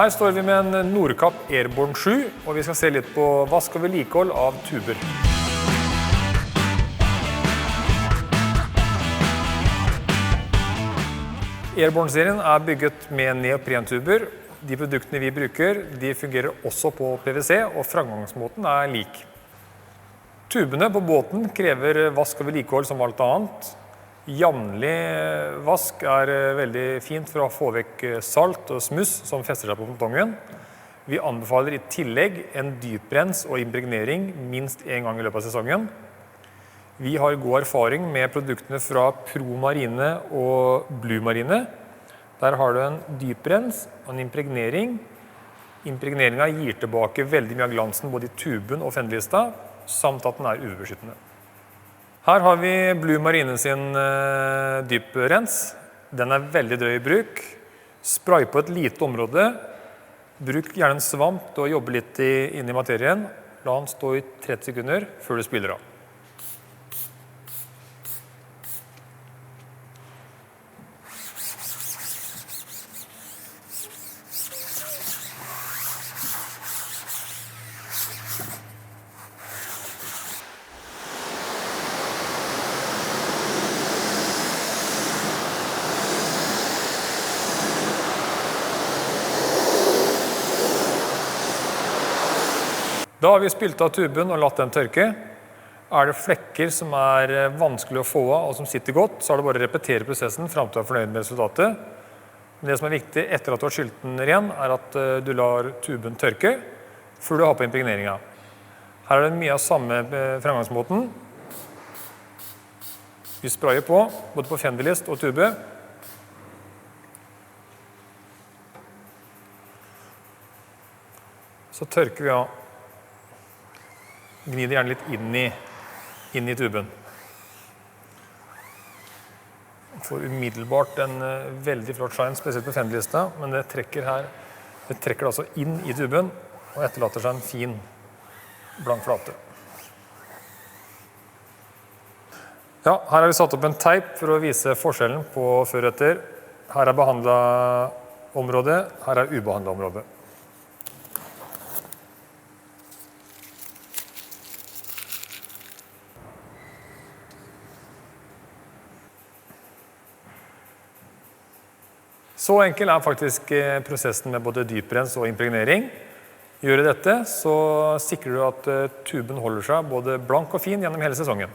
Her står vi med en Nordkapp Airborne 7, og vi skal se litt på vask og vedlikehold av tuber. Airborne-serien er bygget med neoprentuber. De produktene vi bruker, de fungerer også på PVC, og framgangsmåten er lik. Tubene på båten krever vask og vedlikehold som alt annet. Jevnlig vask er veldig fint for å få vekk salt og smuss som fester seg på pontongen. Vi anbefaler i tillegg en dyprens og impregnering minst en gang i løpet av sesongen. Vi har god erfaring med produktene fra Pro Marine og Blue Marine. Der har du en dyprens og en impregnering. Impregneringen gir tilbake veldig mye av glansen både i tuben og fendelista, samt at den er UV-beskyttende. Her har vi Blue Marine sin dyprens. Den er veldig drøy i bruk. Spray på et lite område. Bruk gjerne en svamp til å jobbe litt inn i materien. La den stå i 30 sekunder før du spyler av. Da har vi spylt av tuben og latt den tørke. Er det flekker som er vanskelig å få av og som sitter godt, så er det bare å repetere prosessen frem til du er fornøyd med resultatet. Men det som er viktig etter at du har skylt den ren, er at du lar tuben tørke før du har på impregneringen. Her er det mye av samme fremgangsmåten. Vi sprayer på, både på fendelist og tube. Så tørker vi av. Gni det gjerne litt inn i tuben. Får umiddelbart en veldig flott shine, spesielt på fendelista, men det trekker det altså inn i tuben og etterlater seg en fin blank flate. Ja, her har vi satt opp en teip for å vise forskjellen på før og etter. Her er behandlet område, her er ubehandlet område. Så enkel er faktisk prosessen med både dyprens og impregnering. Gjør du dette, så sikrer du at tuben holder seg både blank og fin gjennom hele sesongen.